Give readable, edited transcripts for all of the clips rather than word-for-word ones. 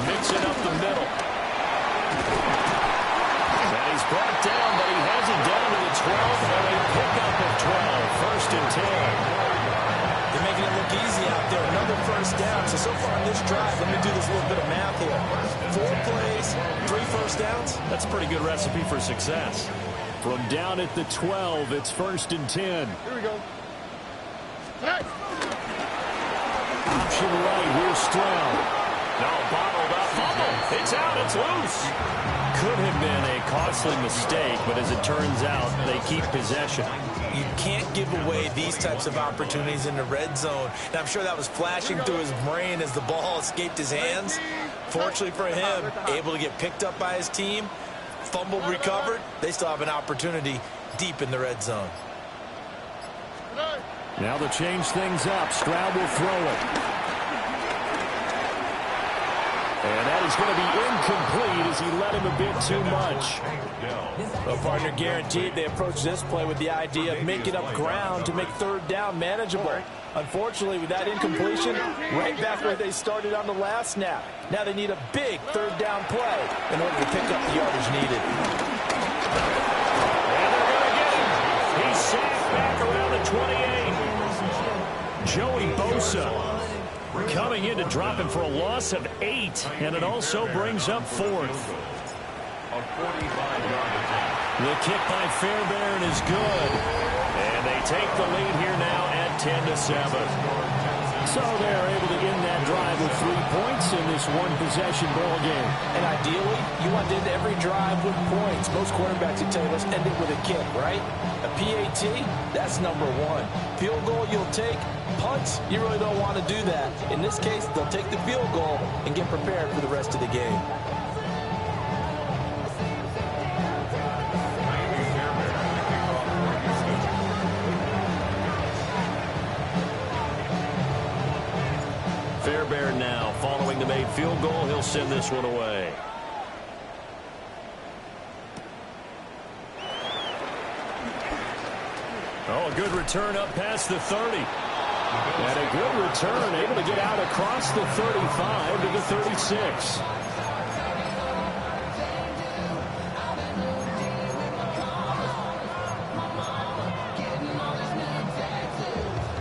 Mixing up the middle. And he's brought down, but he has it down to the 12, and a pickup of 12. First and 10. They're making it look easy out there. Another first down. So far on this drive, let me do this little bit of math here. 4 plays, 3 first downs. That's a pretty good recipe for success. From down at the 12, it's first and 10. Here we go. Option right, here's Stroud. No, bottled up, fumble. It's out, it's loose. Could have been a costly mistake, but as it turns out, they keep possession. You can't give away these types of opportunities in the red zone. And I'm sure that was flashing through his brain as the ball escaped his hands. Fortunately for him, able to get picked up by his team, fumbled, recovered. They still have an opportunity deep in the red zone. Now to change things up, Stroud will throw it. And that is going to be incomplete as he let him a bit too much. Well, partner, guaranteed they approach this play with the idea of making up ground to make third down manageable. Unfortunately, with that incompletion, right back where they started on the last snap. Now they need a big third down play in order to pick up the yardage needed. And they're going to get him. He's sacked back around the 28. Joey Bosa coming in to drop him for a loss of 8, and it also brings up 4th. The kick by Fairbairn is good, and they take the lead here now at 10-7. So they're able to end that drive with 3 points in this one-possession ball game. And ideally, you want to end every drive with points. Most quarterbacks would tell you, let's end it with a kick, right? A PAT, that's number 1. Field goal you'll take. Punts, you really don't want to do that. In this case, they'll take the field goal and get prepared for the rest of the game. Fairbairn now, following the made field goal, he'll send this one away. Oh, a good return up past the 30. And a good return, able to get out across the 35 to the 36.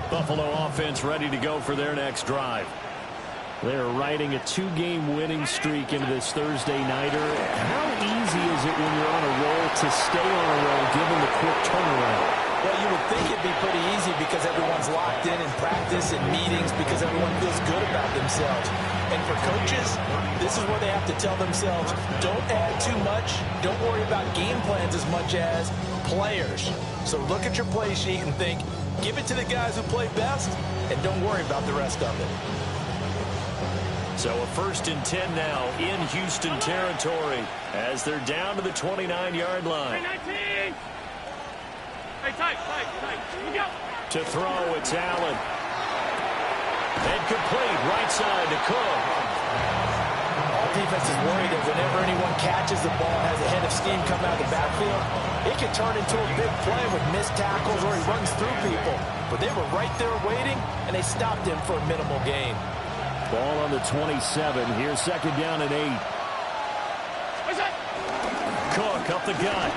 Buffalo offense ready to go for their next drive. They're riding a 2-game winning streak into this Thursday nighter. How easy is it when you're on a roll to stay on a roll given the quick turnaround? Well, you would think it'd be pretty easy because everyone's locked in practice and meetings because everyone feels good about themselves. And for coaches, this is where they have to tell themselves, don't add too much. Don't worry about game plans as much as players. So look at your play sheet and think, give it to the guys who play best, and don't worry about the rest of it. So a first and 10 now in Houston territory as they're down to the 29-yard line. To throw, it's Allen. And complete, right side to Cook. All defense is worried that whenever anyone catches the ball and has a head of steam coming out of the backfield, it can turn into a big play with missed tackles or he runs through people. But they were right there waiting, and they stopped him for a minimal gain. Ball on the 27. Here's second down and 8. Cook up the gut.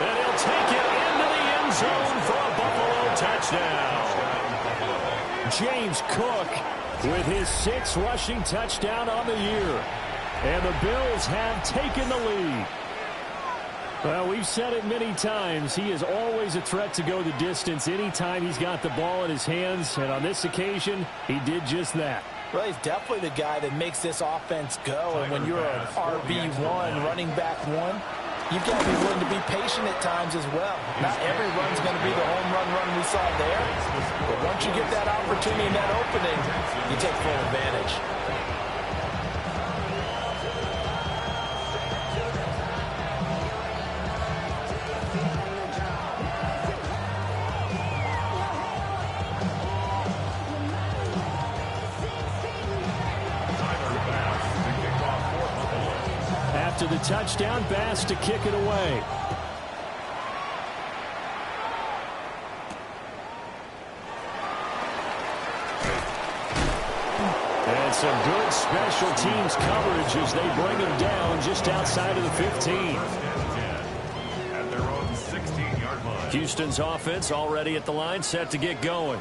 And he'll take it into the end zone for a Buffalo touchdown. James Cook with his 6th rushing touchdown on the year. And the Bills have taken the lead. Well, we've said it many times. He is always a threat to go the distance anytime he's got the ball in his hands. And on this occasion, he did just that. Well, he's definitely the guy that makes this offense go. And when you're an RB1, running back 1, you've got to be willing to be patient at times as well. Not every run's going to be the home run we saw there. But once you get that opportunity and that opening, you take full advantage. After the touchdown, Bass to kick it away. some good special teams coverage as they bring him down just outside of the 15. At their own 16-yard line. Houston's offense already at the line, set to get going.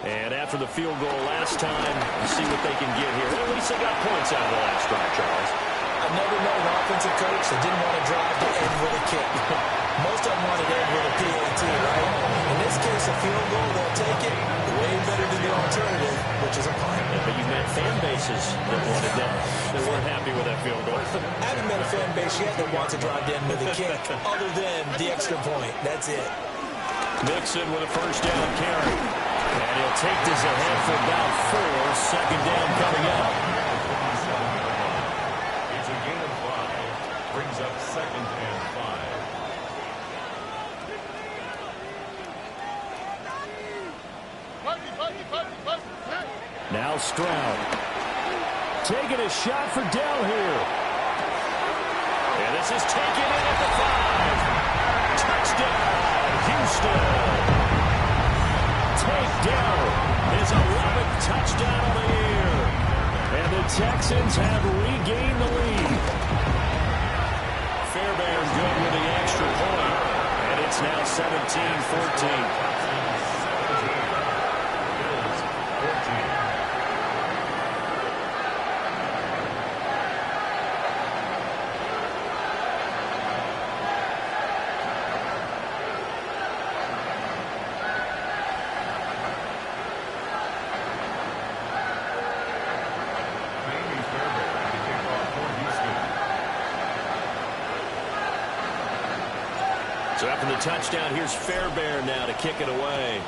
And after the field goal last time, we'll see what they can get here. At least they got points out of the last drive, Charles. I've never known an offensive coach that didn't want to drive to end with a kick. Most of them want to end with a PAT, right? In this case, a field goal, they'll take it. Way better than the alternative, which is a punt. Yeah, but you've met fan bases that wanted that. They weren't happy with that field goal. I haven't met a fan base yet that wants to drive to end with a kick, other than the extra point. That's it. Mixon with a first down carry. And he'll take this ahead for about 4. Second down coming up. It's a gain of 5. Brings up 2nd and 5. Now Stroud. Taking a shot for Dell here. And this is taken in at the 5. Touchdown, Houston. Dell, his 11th touchdown of the year. And the Texans have regained the lead. Fairbairn good with the extra point. And it's now 17-14. So after the touchdown, here's Fairbairn now to kick it away.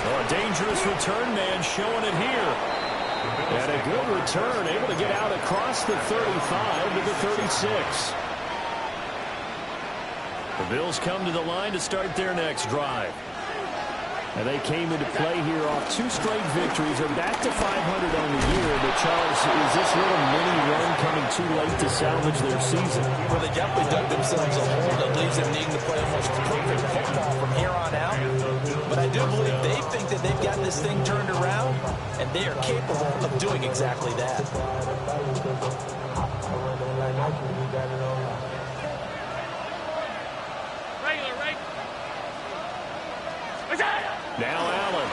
Oh, a dangerous return man showing it here. And a good return, able to get out across the 35 to the 36. The Bills come to the line to start their next drive. And they came into play here off 2 straight victories. They're back to 500 on the year. But, Charles, is this little mini run coming too late to salvage their season? Well, they definitely dug themselves a hole that leaves them needing to play almost perfect football from here on out. But I do believe they think that they've got this thing turned around, and they are capable of doing exactly that. Now Allen.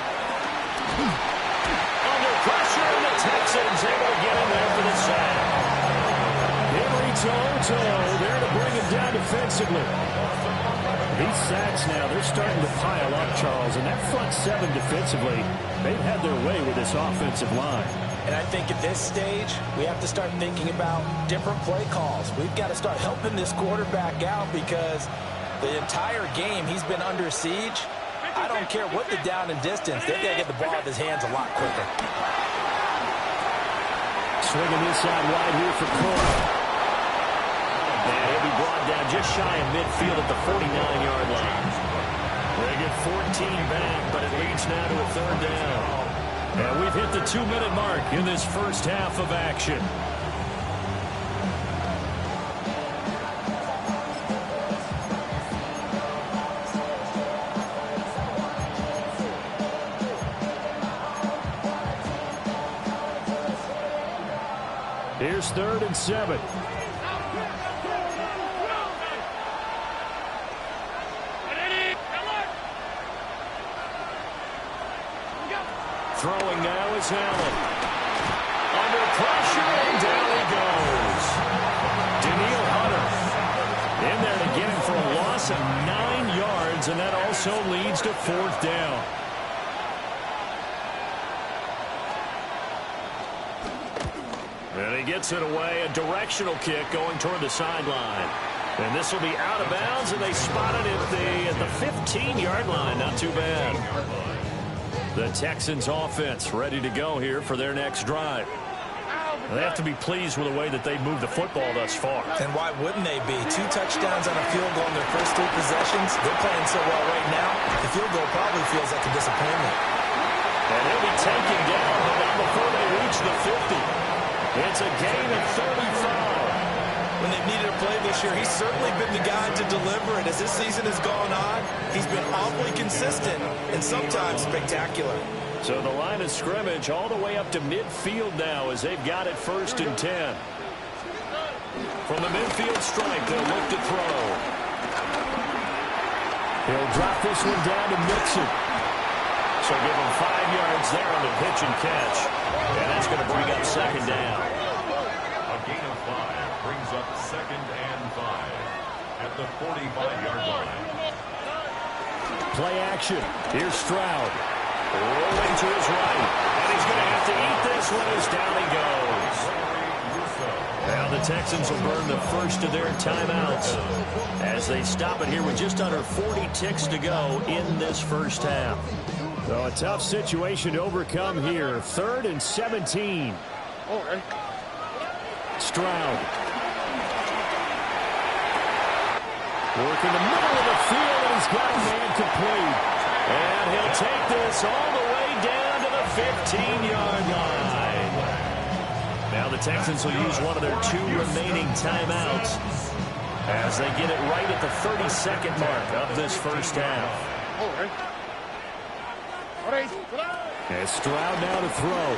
Under pressure, and the Texans able to get in there for the sack. Henry Toto there to bring him down defensively. These sacks now, they're starting to pile up, Charles, and that front 7 defensively, they've had their way with this offensive line. And I think at this stage, we have to start thinking about different play calls. We've got to start helping this quarterback out because the entire game he's been under siege. I don't care what the down and distance. They've got to get the ball out of his hands a lot quicker. Swinging this side wide here for Cook. And he'll be brought down just shy of midfield at the 49-yard line. They get 14 back, but it leads now to a 3rd down. And we've hit the 2-minute mark in this first half of action. Here's 3rd and 7. Throwing now is Allen. Under pressure, and down he goes. Daniil Hunter in there to get him for a loss of 9 yards, and that also leads to 4th down. And he gets it away, a directional kick going toward the sideline. And this will be out of bounds, and they spot it at the 15-yard line. Not too bad. The Texans offense ready to go here for their next drive. They have to be pleased with the way that they moved the football thus far. And why wouldn't they be? 2 touchdowns on a field goal in their first 3 possessions. They're playing so well right now, the field goal probably feels like a disappointment. And he'll be taken down about before they reach the 50. It's a gain of 35. When they've needed a played this year, he's certainly been the guy to deliver it. As this season has gone on, he's been awfully consistent and sometimes spectacular. So the line of scrimmage all the way up to midfield now as they've got it 1st and 10. From the midfield stripe, they'll look to throw. He'll drop this one down to Mixon. So give him 5 yards there on the pitch and catch. And that's going to bring up 2nd down. A gain of 5 brings up 2nd and 5 at the 45-yard line. Play action. Here's Stroud. Rolling to his right. And he's going to have to eat this one as down he goes. Now the Texans will burn the first of their timeouts as they stop it here with just under 40 ticks to go in this first half. So a tough situation to overcome here. 3rd and 17. Stroud. Working the middle of the field, and he's got a man complete. And he'll take this all the way down to the 15-yard line. Now the Texans will use one of their 2 remaining timeouts as they get it right at the 32nd mark of this first half. And Stroud now to throw.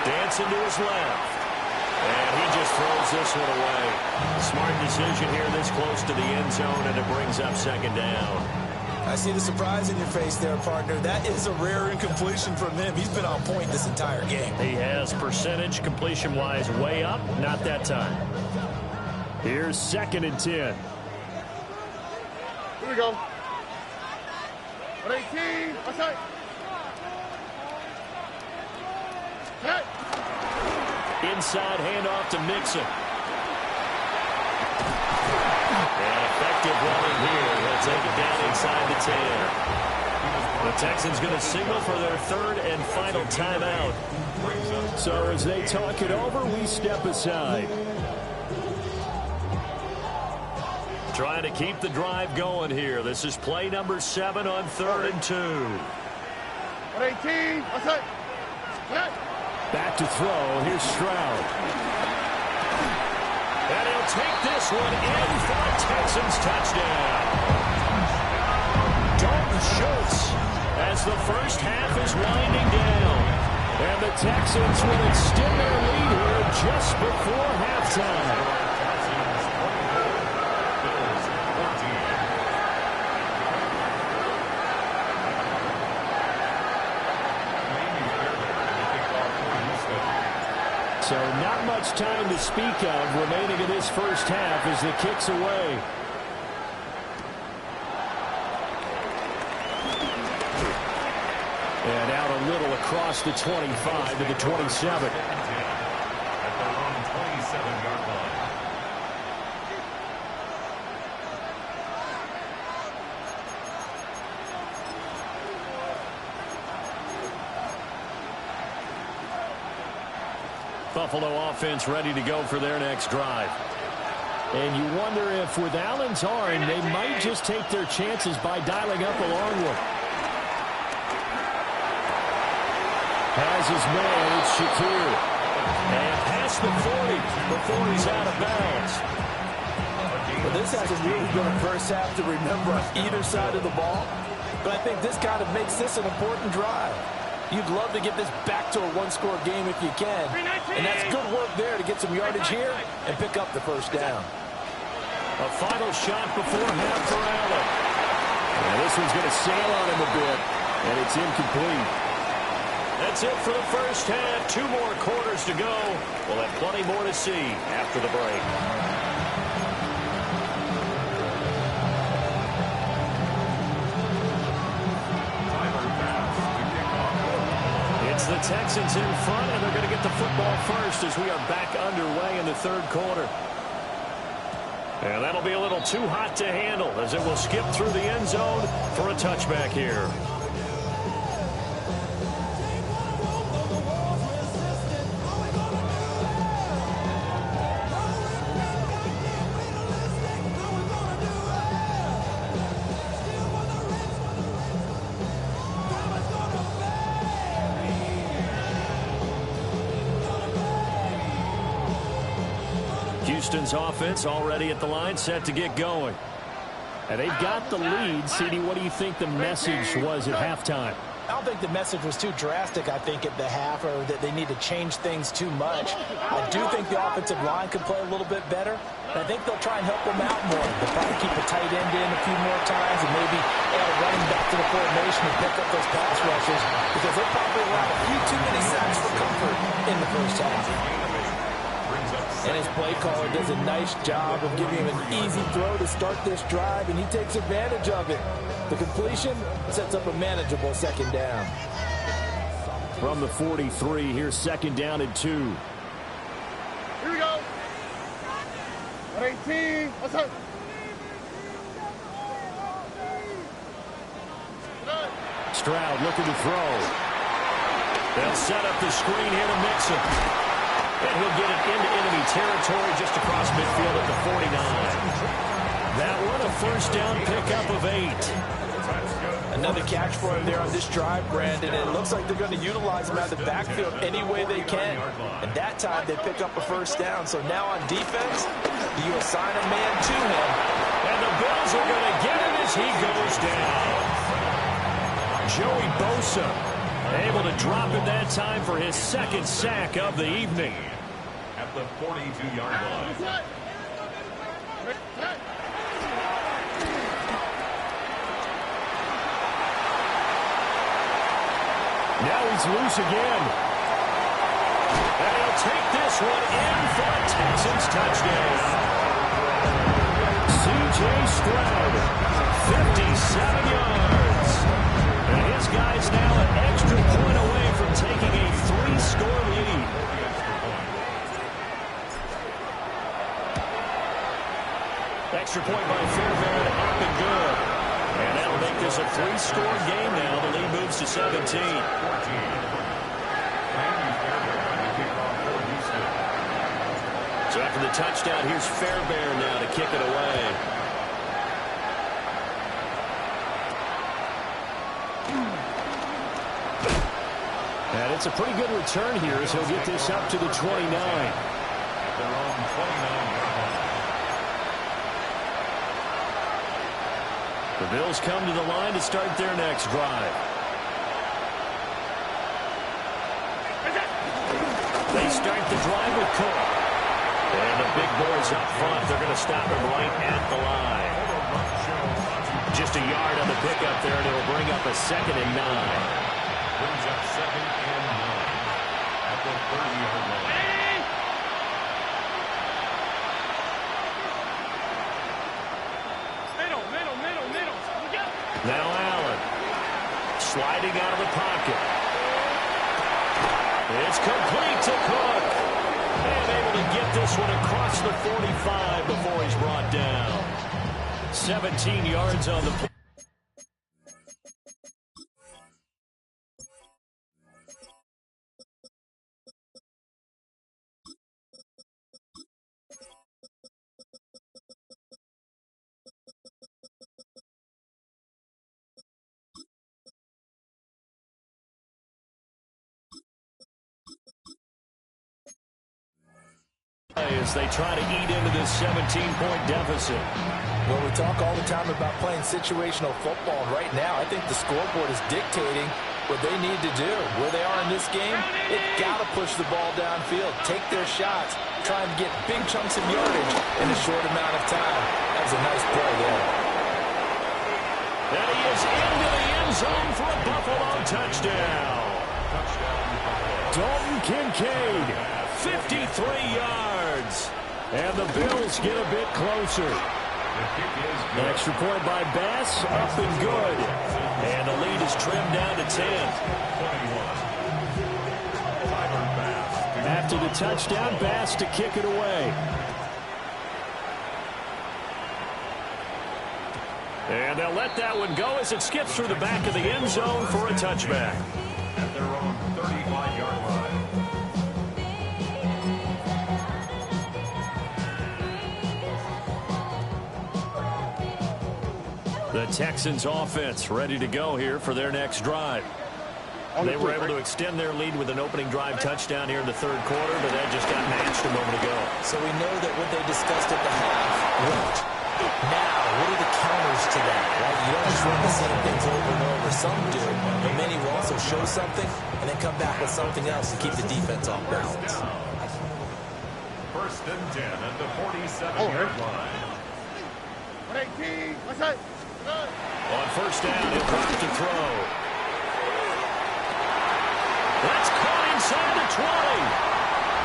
Dancing to his left. And he just throws this one away. Smart decision here this close to the end zone, and it brings up 2nd down. I see the surprise in your face there, partner. That is a rare incompletion from him. He's been on point this entire game. He has percentage completion-wise way up. Not that time. Here's 2nd and 10. Here we go. 18. Outside. Hey. Inside handoff to Mixon. And effective running here. He'll take it down inside the 10. The Texans going to signal for their 3rd and final timeout. So as they talk it over, we step aside. Trying to keep the drive going here. This is play number 7 on 3rd and 2. 18. Outside. Hey. Back to throw. Here's Stroud. And he'll take this one in for a Texans touchdown. Dalton Schultz as the first half is winding down. And the Texans will extend their lead here just before halftime. So not much time to speak of remaining in this first half as the kick's away. And out a little across the 25 to the 27. At their own 27-yard line. Buffalo offense ready to go for their next drive. And you wonder if with Allen's arm, they might just take their chances by dialing up a long one. Has his man, it's Shakir. And past the 40 before he's out of bounds. Well, this hasn't really been a first half to remember on either side of the ball. But I think this kind of makes this an important drive. You'd love to get this back to a one-score game if you can. And that's good work there to get some yardage here and pick up the first down. A final shot before half for Allen. And this one's going to sail on him a bit, and it's incomplete. That's it for the first half. 2 more quarters to go. We'll have plenty more to see after the break. It's the Texans in front, and they're going to get the football first as we are back underway in the 3rd quarter. And that'll be a little too hot to handle as it will skip through the end zone for a touchback here. Houston's offense already at the line, set to get going. And they've got the lead. CD, what do you think the message was at halftime? I don't think the message was too drastic, I think, at the half, or that they need to change things too much. I do think the offensive line could play a little bit better, and I think they'll try and help them out more. They'll probably keep a tight end in a few more times and maybe add a running back to the formation and pick up those pass rushers, because they'll probably allow a few too many sacks for comfort in the first half. And his play caller does a nice job of giving him an easy throw to start this drive, and he takes advantage of it. The completion sets up a manageable second down. From the 43, here's second down and 2. Here we go. 18. What's up? Stroud looking to throw. They'll set up the screen here to mix him. And he'll get it into enemy territory just across midfield at the 49. That one a first down pickup of 8. Another catch for him there on this drive, Brandon. And it looks like they're going to utilize him out of the backfield any way they can. And that time they pick up a first down. So now on defense, you assign a man to him. And the Bills are going to get him as he goes down. Joey Bosa able to drop him that time for his second sack of the evening. At the 42-yard line. Now he's loose again. And he'll take this one in for a Texans touchdown. C.J. Stroud, 57 yards. And his guy's now an extra point away from taking a 3-score lead. Extra point by Fairbairn, up and good. And that'll make this a 3-score game now. The lead moves to 17. So after the touchdown, here's Fairbairn now to kick it away. And it's a pretty good return here as he'll get this up to the 29. Their own 29-yard line. The Bills come to the line to start their next drive. They start the drive with Cook. And the big boys up front, they're going to stop him right at the line. Just a yard on the pickup there, and it'll bring up a 2nd and 9. Brings up 2nd and 9 at the 30-yard line. Now Allen, sliding out of the pocket. It's complete to Cook. And able to get this one across the 45 before he's brought down. 17 yards on the play. As they try to eat into this 17-point deficit. Well, we talk all the time about playing situational football. And right now, I think the scoreboard is dictating what they need to do. Where they are in this game, they've got to push the ball downfield, take their shots, try and get big chunks of yardage in a short amount of time. That was a nice play there. And he is into the end zone for a Buffalo touchdown. Dalton Kincaid, 53 yards. And the Bills get a bit closer. Extra point by Bass, up and good. And the lead is trimmed down to 10. After the touchdown, Bass to kick it away. And they'll let that one go as it skips through the back of the end zone for a touchback. At their own 35-yard line. The Texans offense ready to go here for their next drive. They were able to extend their lead with an opening drive touchdown here in the third quarter, but that just got matched a moment ago. So we know that what they discussed at the half worked. Now, what are the counters to that, right? You don't just run the same things over and over. Some do, but many will also show something and then come back with something else to keep the defense off balance. First and 10 at the 47-yard line. 118. What's that? On first down, he'll drop to throw. That's caught inside the 20.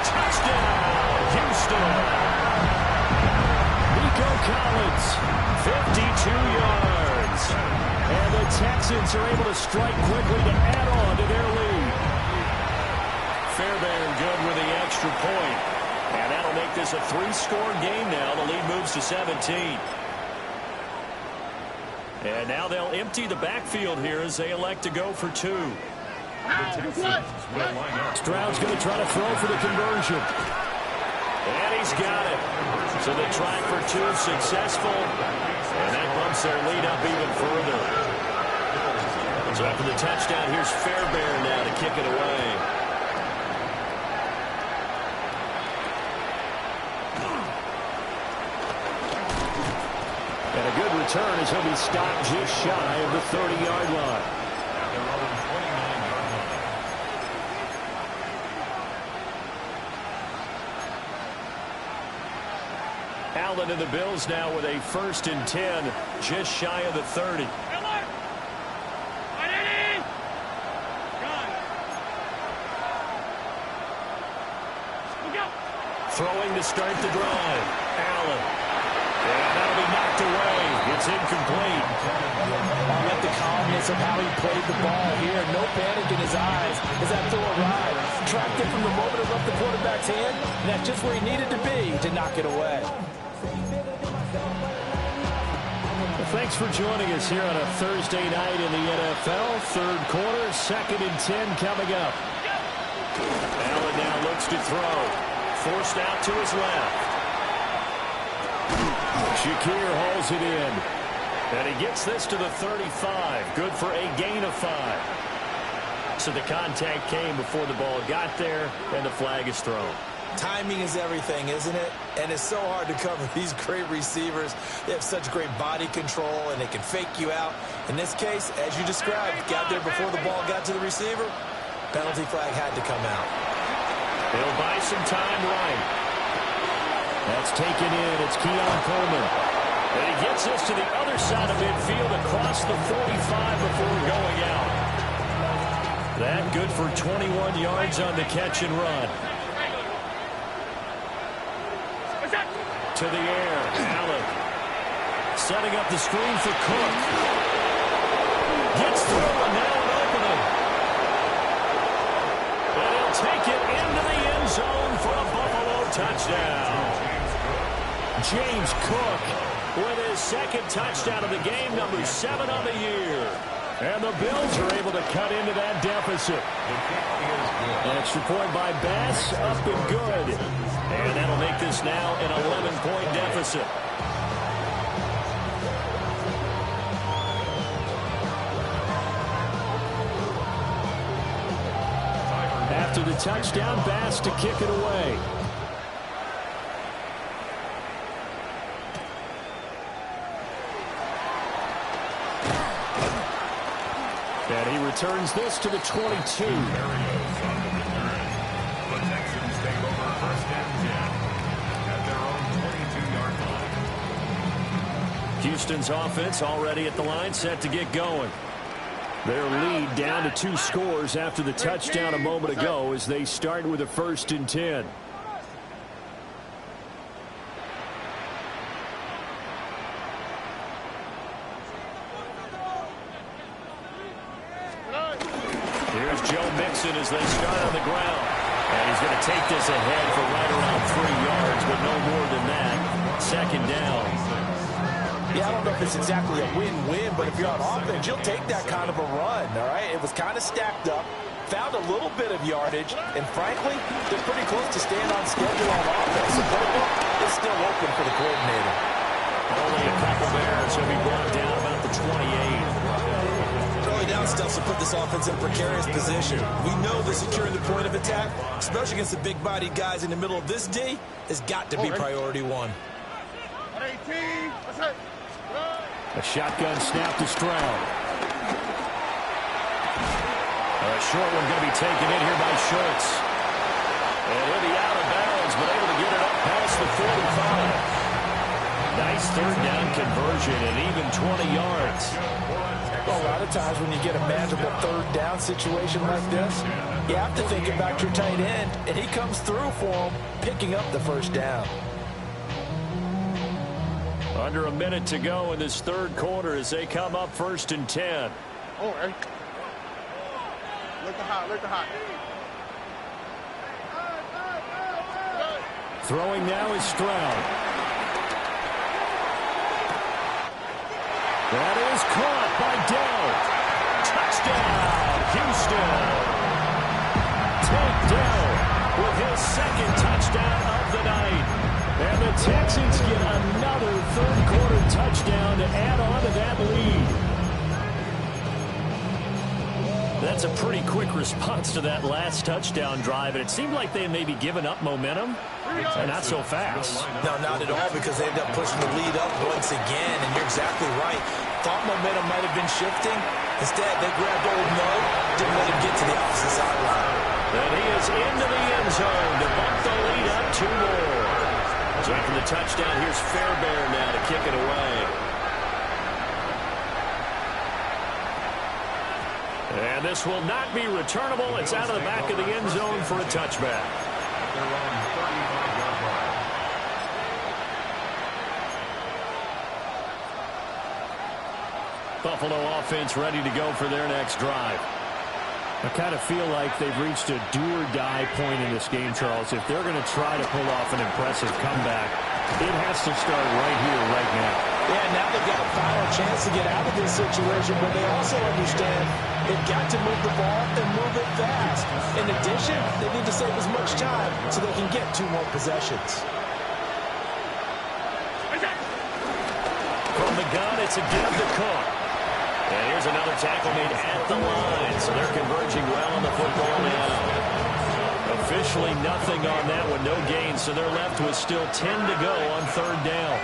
Touchdown, Houston. Nico Collins, 52 yards. And the Texans are able to strike quickly to add on to their lead. Fairbairn good with the extra point. And that'll make this a 3-score game now. The lead moves to 17. And now they'll empty the backfield here as they elect to go for 2. Stroud's going to try to throw for the conversion. And he's got it. So the try for 2 successful. And that bumps their lead up even further. So after the touchdown, here's Fairbairn now to kick it away. And a good return as he'll be stopped just shy of the 30-yard line. Allen and the Bills now with a 1st and 10, just shy of the 30. Throwing to start the drive. Allen. And that'll be knocked away. It's incomplete. I like the calmness of how he played the ball here. No panic in his eyes as that throw arrived. Tracked it from the moment it left the quarterback's hand, and that's just where he needed to be to knock it away. Well, thanks for joining us here on a Thursday night in the NFL. Third quarter, 2nd and 10 coming up. Allen now looks to throw. Forced out to his left. Shakir hauls it in. And he gets this to the 35. Good for a gain of 5. So the contact came before the ball got there, and the flag is thrown. Timing is everything, isn't it? And it's so hard to cover these great receivers. They have such great body control, and they can fake you out. In this case, as you described, got there before the ball got to the receiver. Penalty flag had to come out. They'll buy some time right. That's taken in. It's Keon Coleman. And he gets this to the other side of midfield across the 45 before going out. That good for 21 yards on the catch and run. To the air. Allen. Setting up the screen for Cook. Gets through and now an opening. And he'll take it into the end zone for a Buffalo touchdown. James Cook with his 2nd touchdown of the game, number 7 on the year. And the Bills are able to cut into that deficit. An extra point by Bass, up and good. And that'll make this now an 11-point deficit. After the touchdown, Bass to kick it away. And he returns this to the 22. Houston's offense already at the line, set to get going. Their lead down to 2 scores after the touchdown a moment ago as they start with a 1st and 10. Here's Joe Mixon as they start on the ground. And he's going to take this ahead for right around 3 yards, but no more than that. 2nd down. Yeah, I don't know if it's exactly a win-win, but if you're on offense, you'll take that kind of a run, all right? It was kind of stacked up, found a little bit of yardage, and frankly, they're pretty close to staying on schedule on offense. The playbook is still open for the coordinator. Only a couple there, so he brought down about the 28. Well, early down stuff will put this offense in a precarious position. We know that securing the point of attack, especially against the big-bodied guys in the middle of this D, has got to be priority one. A shotgun snap to Stroud. A short one going to be taken in here by Schultz. And he'll be out of bounds, but able to get it up past the 45. Nice third down conversion and even 20 yards. Well, a lot of times when you get a manageable third down situation like this, you have to think about your tight end, and he comes through for him, picking up the first down. Under a minute to go in this third quarter as they come up 1st and 10. Oh, hey. Look the hot. Throwing now is Stroud. That is caught by Dell. Touchdown, Houston. Tank Dell with his second touchdown of the night. And the Texans get another third-quarter touchdown to add on to that lead. That's a pretty quick response to that last touchdown drive, and it seemed like they had maybe given up momentum. And not so fast. No, not at all, because they ended up pushing the lead up once again, and you're exactly right. Thought momentum might have been shifting. Instead, they grabbed Old No, didn't let him get to the opposite sideline. And he is into the end zone to bump the lead up 2 more. So after the touchdown, here's Fairbairn now to kick it away. And this will not be returnable. It's out of the back of the end zone for a touchback. They're on 35-yard line. Buffalo offense ready to go for their next drive. I kind of feel like they've reached a do-or-die point in this game, Charles. If they're going to try to pull off an impressive comeback, it has to start right here, right now. Yeah, now they've got a final chance to get out of this situation, but they also understand they've got to move the ball and move it fast. In addition, they need to save as much time so they can get 2 more possessions. From the gun, it's a give to Cook. And here's another tackle made at the line, so they're converging well on the football now. Officially nothing on that one, no gain, so they're left with still 10 to go on 3rd down.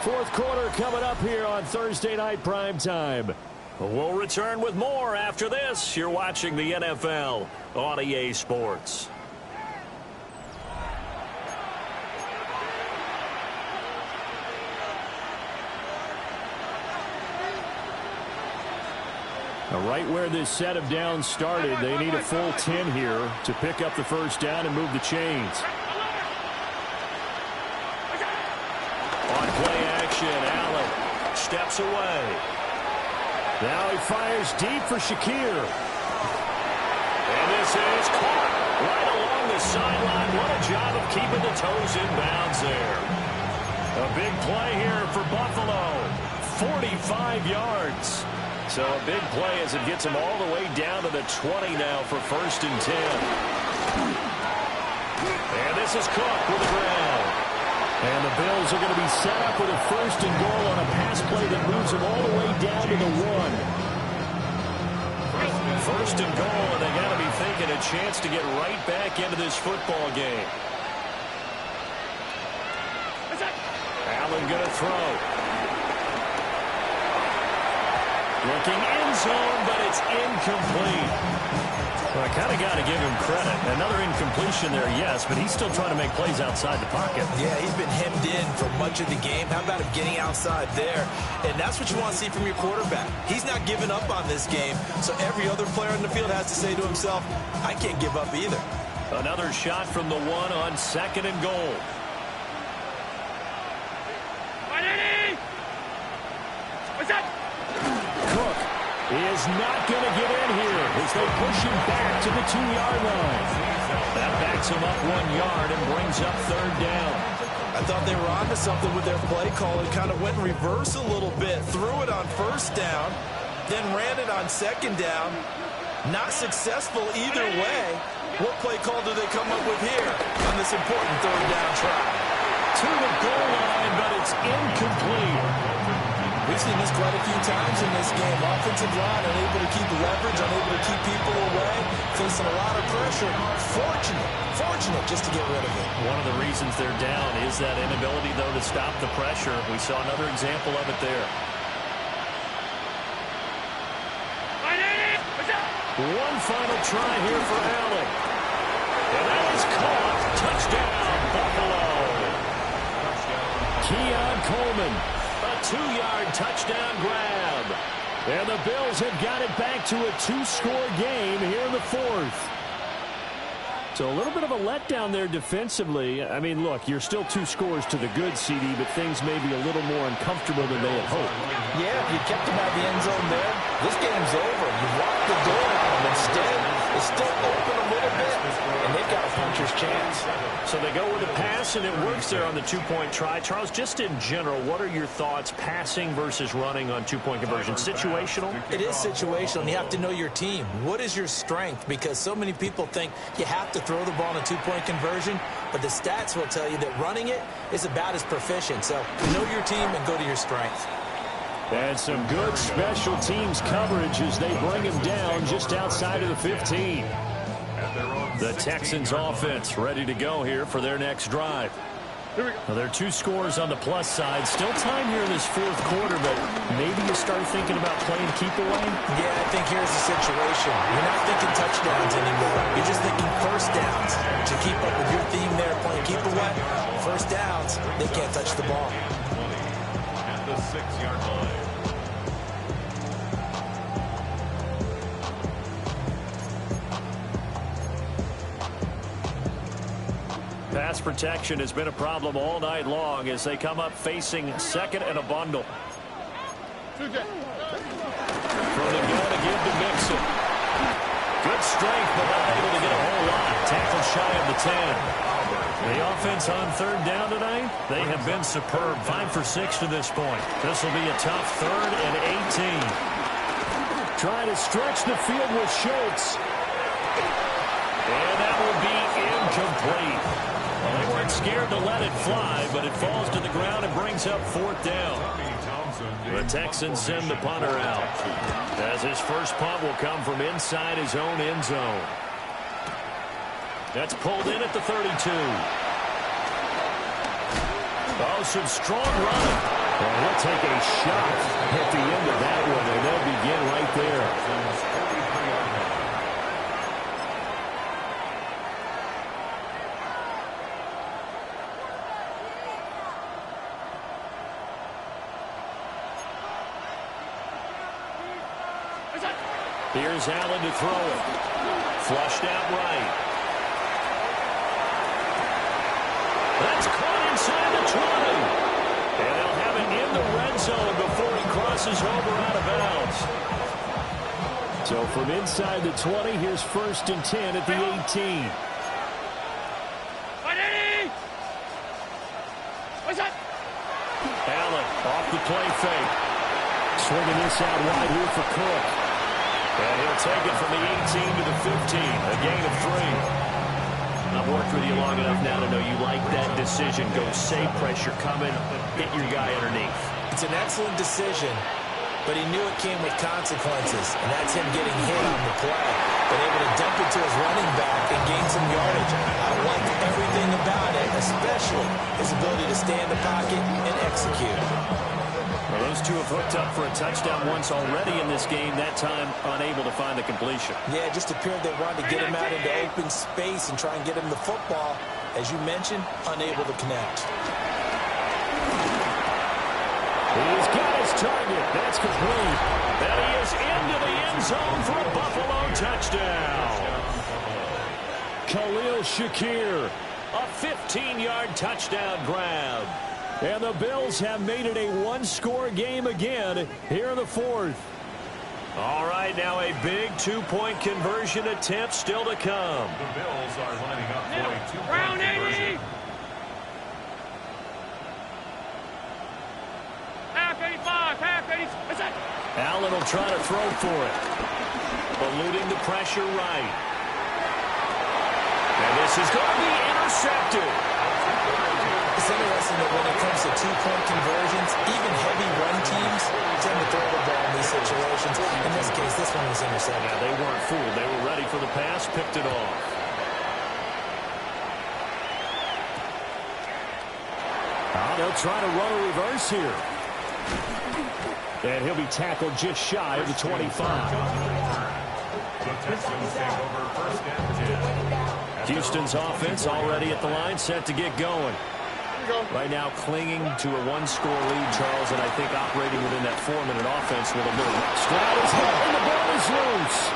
Fourth quarter coming up here on Thursday Night Primetime. We'll return with more after this. You're watching the NFL on EA Sports. Right where this set of downs started, they need a full 10 here to pick up the first down and move the chains. On play action, Allen steps away. Now he fires deep for Shakir. And this is caught right along the sideline. What a job of keeping the toes in bounds there. A big play here for Buffalo. 45 yards. So a big play as it gets him all the way down to the 20 now for 1st and 10. And this is Cook with the ground. And the Bills are going to be set up with a 1st and goal on a pass play that moves them all the way down to the 1. 1st and goal, and they got to be thinking a chance to get right back into this football game. Allen going to throw. Looking end zone, but it's incomplete. Well, I kind of got to give him credit. Another incompletion there, yes, but he's still trying to make plays outside the pocket. Yeah, he's been hemmed in for much of the game. How about him getting outside there? And that's what you want to see from your quarterback. He's not giving up on this game, so every other player in the field has to say to himself, I can't give up either. Another shot from the 1 on 2nd and goal. Cook is not going to get in here as they push him back to the 2-yard line. That backs him up 1 yard and brings up 3rd down. I thought they were onto something with their play call. It kind of went in reverse a little bit. Threw it on 1st down, then ran it on 2nd down. Not successful either way. What play call do they come up with here on this important 3rd down try? to the goal line, but it's incomplete. We've seen this quite a few times in this game. Offensive line unable to keep leverage, unable to keep people away, facing a lot of pressure. Fortunate just to get rid of it. One of the reasons they're down is that inability, though, to stop the pressure. We saw another example of it there. One final try here for Allen. And that is caught. Touchdown, Buffalo. Keon Coleman. A 2-yard touchdown grab. And the Bills have got it back to a 2-score game here in the fourth. So a little bit of a letdown there defensively. I mean, look, you're still 2 scores to the good, CD, but things may be a little more uncomfortable than they had hoped. Yeah, if you kept them out of the end zone there, this game's over. You locked the door on them. Instead, it's still open a little bit, and they've got a puncher's chance. So they go with a pass, and it works there on the 2-point try. Charles, just in general, what are your thoughts passing versus running on 2-point conversion? Situational? It is situational, and you have to know your team. What is your strength? Because so many people think you have to throw the ball in a 2-point conversion, but the stats will tell you that running it is about as proficient. So know your team and go to your strength. And some good special teams coverage as they bring him down just outside of the 15. The Texans offense ready to go here for their next drive. Well, there are 2 scores on the plus side. Still time here in this fourth quarter, but maybe you start thinking about playing keep away? Yeah, I think here's the situation. You're not thinking touchdowns anymore. You're just thinking first downs. To keep up with your theme there, playing keep away, first downs, they can't touch the ball. At the 6-yard line. Pass protection has been a problem all night long as they come up facing second and a bundle. From the gun again to Mixon. Good strength, but not able to get a whole lot. Tackle shy of the 10. The offense on third down tonight, they have been superb. 5 for 6 to this point. This will be a tough 3rd and 18. Trying to stretch the field with Schultz. And that will be incomplete. Well, they weren't scared to let it fly, but it falls to the ground and brings up 4th down. The Texans send the punter out, as his first punt will come from inside his own end zone. That's pulled in at the 32. Oh, some strong running. Well, he'll take a shot at the end of that one, and they'll begin right there. Here's Allen to throw it. Flushed out right. That's caught inside the 20. And they'll have it in the red zone before he crosses over out of bounds. So from inside the 20, here's 1st and 10 at the 18. Allen off the play fake. Swinging this out wide here for Cook. And he'll take it from the 18 to the 15, a gain of 3. I've worked with you long enough now to know you like that decision. Go save pressure coming, hit your guy underneath. It's an excellent decision, but he knew it came with consequences, and that's him getting hit on the play. But able to dump it to his running back and gain some yardage. I like everything about it, especially his ability to stay in the pocket and execute. Well, those two have hooked up for a touchdown once already in this game, that time unable to find the completion. Yeah, it just appeared they wanted to get him out into open space and try and get him the football. As you mentioned, unable to connect. He's got his target. That's complete. And he is into the end zone for a Buffalo touchdown. Khalil Shakir, a 15-yard touchdown grab. And the Bills have made it a 1-score game again here in the fourth. All right, now a big 2-point conversion attempt still to come. The Bills are lining up for a 2-point conversion. Allen will try to throw for it. Eluding the pressure right. And this is going to be intercepted. It's interesting that when it comes to two-point conversions, even heavy run teams tend to throw the ball in these situations. In this case, this one was intercepted. Yeah, they weren't fooled. They were ready for the pass, picked it off. They'll try to run a reverse here. And he'll be tackled just shy of the 25. Houston's offense already at the line, set to get going. Right now clinging to a one-score lead, Charles, and I think operating within that 4-minute offense with a little. Stroud is hit, and the ball is loose.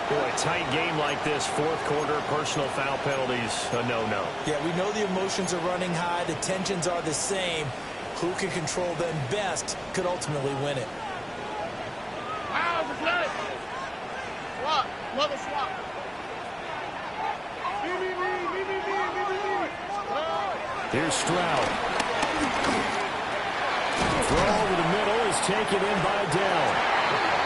Boy, a tight game like this, fourth quarter, personal foul penalties, a no-no. Yeah, we know the emotions are running high, the tensions are the same. Who can control them best could ultimately win it. Swap. Another swap. Here's Stroud. Throw over the middle is taken in by Dell.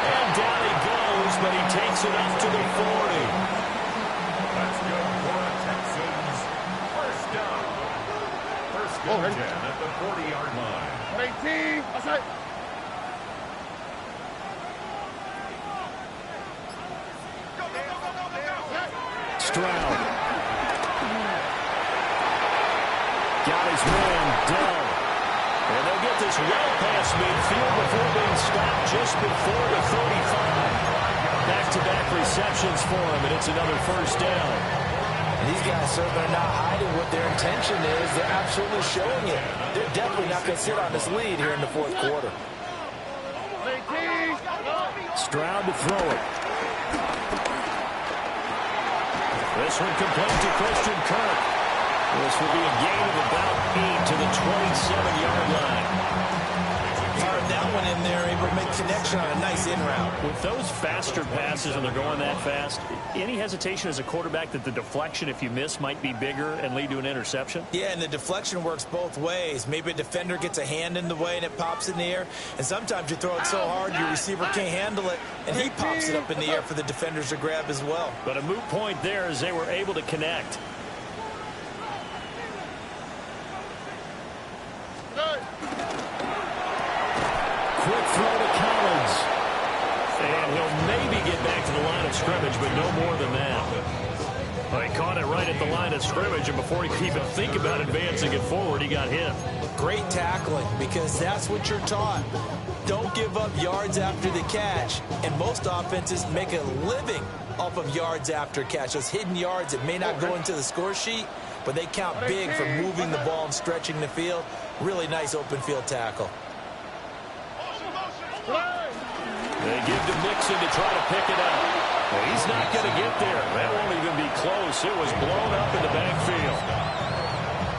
And down he goes, but he takes it up to the 40. That's good for the Texans. First down. First and 10 at the 40-yard line. 18. That's right. Stroud. Got his man, Dell. And they'll get this well past midfield before being stopped just before the 35. Back-to-back receptions for him, and it's another first down. And these guys certainly are not hiding what their intention is. They're absolutely showing it. They're definitely not going to sit on this lead here in the fourth quarter. Stroud to throw it. This one complete to Christian Kirk. This will be a gain of about 8 to the 27-yard line. Fired that one in there, able to make connection on a nice in route. With those faster passes and they're going that fast, any hesitation as a quarterback that the deflection, if you miss, might be bigger and lead to an interception? Yeah, and the deflection works both ways. Maybe a defender gets a hand in the way and it pops in the air. And sometimes you throw it so hard your receiver can't handle it, and he pops it up in the air for the defenders to grab as well. But a moot point there as they were able to connect. Quick throw to Collins. And he'll maybe get back to the line of scrimmage, but no more than that. Well, he caught it right at the line of scrimmage, and before he could even think about advancing it forward, he got hit. Great tackling, because that's what you're taught. Don't give up yards after the catch. And most offenses make a living off of yards after catch. Those hidden yards that may not go into the score sheet, but they count big for moving the ball and stretching the field. Really nice open field tackle. They give to Mixon to try to pick it up. Well, he's not going to get there. That won't even be close. It was blown up in the backfield.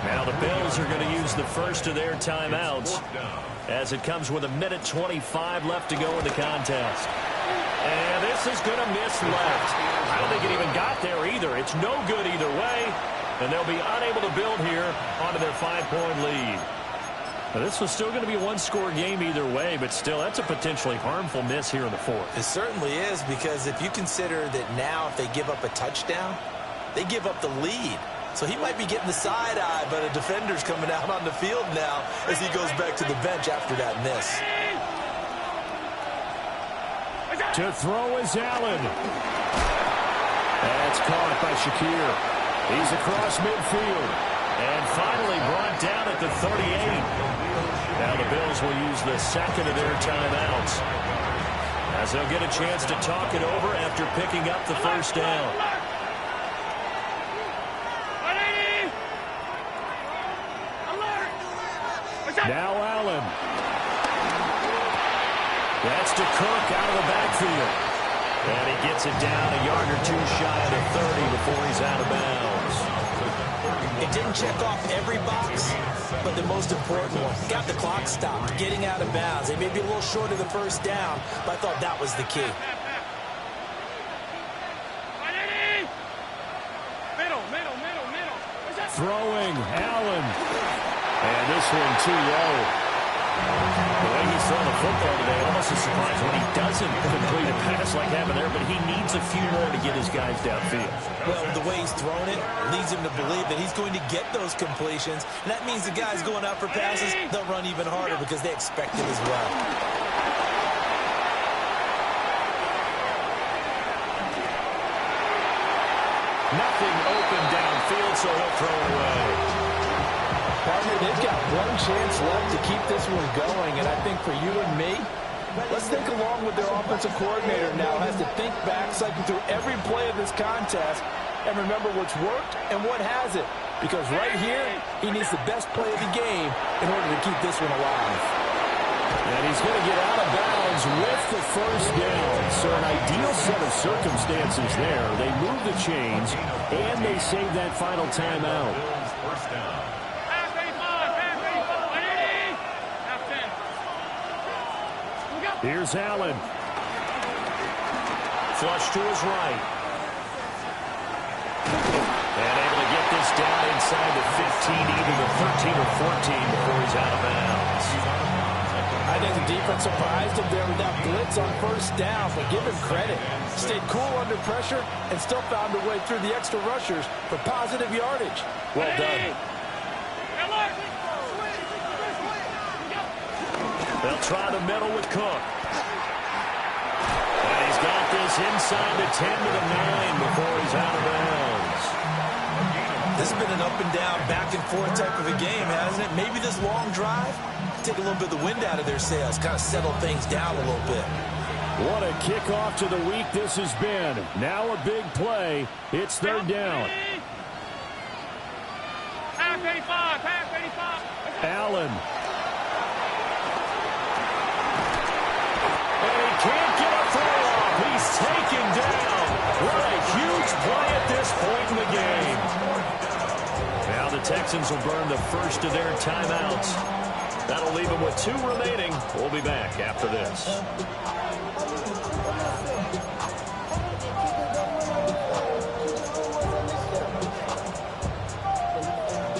Now the Bills are going to use the first of their timeouts as it comes with 1:25 left to go in the contest. And this is going to miss left. I don't think it even got there either. It's no good either way. And they'll be unable to build here onto their 5-point lead. Now, this was still going to be a one-score game either way, but still, that's a potentially harmful miss here in the fourth. It certainly is, because if you consider that now if they give up a touchdown, they give up the lead. So he might be getting the side eye, but a defender's coming out on the field now as he goes back to the bench after that miss. To throw is Allen. That's caught by Shakir. He's across midfield. And finally brought down at the 38. Now the Bills will use the second of their timeouts as they'll get a chance to talk it over after picking up the first down. Now Allen. That's to Kirk out of the backfield. And he gets it down a yard or two shy of the 30 before he's out of bounds. It didn't check off every box, but the most important one. Got the clock stopped, getting out of bounds. They may be a little short of the first down, but I thought that was the key. Throwing, Allen. And this one too low. The way he throwing the football today. Almost a surprise when he doesn't complete a pass like happened there, but he needs a few more to get his guys downfield. Well, the way he's thrown it leads him to believe that he's going to get those completions. And that means the guys going out for passes, they'll run even harder because they expect it as well. Nothing open downfield, so he'll throw it away. Partner, they've got one chance left to keep this one going, and I think for you and me, let's think along with their offensive coordinator now. Has to think back, cycle through every play of this contest, and remember what's worked and what hasn't. Because right here, he needs the best play of the game in order to keep this one alive. And he's going to get out of bounds with the first down. So an ideal set of circumstances there. They move the chains, and they save that final timeout. First down. Here's Allen. Flush to his right. And able to get this down inside the 15, even the 13 or 14 before he's out of bounds. I think the defense surprised him there with that blitz on first down, but give him credit. Stayed cool under pressure and still found a way through the extra rushers for positive yardage. Well done. They'll try the middle with Cook. And he's got this inside the 10 to the 9 before he's out of bounds. This has been an up and down, back and forth type of a game, hasn't it? Maybe this long drive, take a little bit of the wind out of their sails, kind of settle things down a little bit. What a kickoff to the week this has been. Now a big play. It's third down. Allen. And he can't get a throw off. He's taken down. What a huge play at this point in the game. Now the Texans will burn the first of their timeouts. That'll leave them with 2 remaining. We'll be back after this.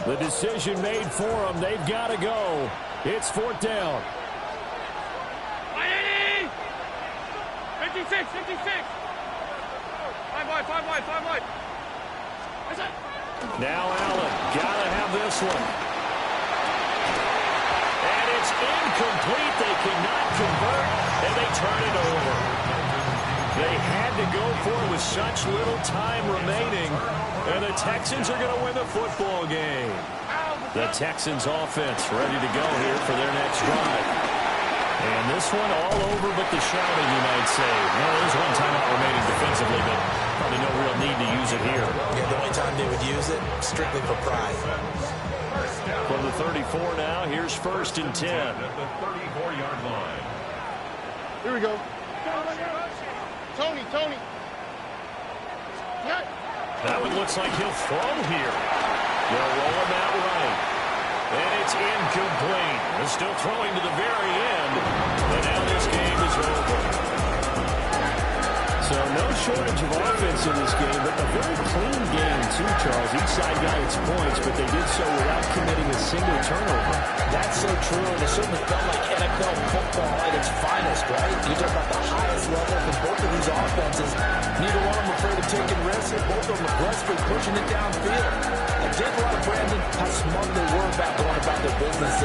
The decision made for them. They've got to go. It's fourth down. 56. 5 wide. Now Allen, gotta have this one. And it's incomplete. They cannot convert, and they turn it over. They had to go for it with such little time remaining, and the Texans are going to win the football game. The Texans offense ready to go here for their next drive. And this one all over but the shouting, you might say. Well, there's one timeout remaining defensively, but probably no real need to use it here. Yeah, the only time they would use it, strictly for pride. From the 34 now, here's first and 10. At the 34-yard line. Here we go. Tony. That one looks like he'll throw here. They'll roll him out right. And it's incomplete. They're still throwing to the very end. And now this game is over. So no shortage of offense in this game, but a very clean game too, Charles. Each side got its points, but they did so without committing a single turnover. That's so true, and it certainly felt like NFL football at its finest, right? You talk about the highest level for both of these offenses. Neither one of them afraid of taking risks, and both of them aggressively pushing it downfield. I did like, Brandon, how smart they were about going about their business.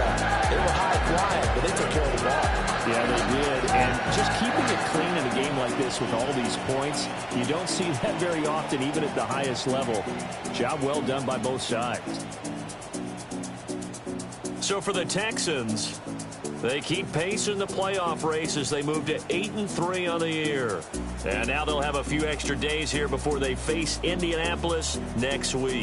They were high flying, but they took care of the ball. Yeah, they did. And just keeping it clean in a game like this with all these points, you don't see that very often, even at the highest level. Job well done by both sides. So for the Texans, they keep pace in the playoff race as they move to 8-3 on the year. And now they'll have a few extra days here before they face Indianapolis next week.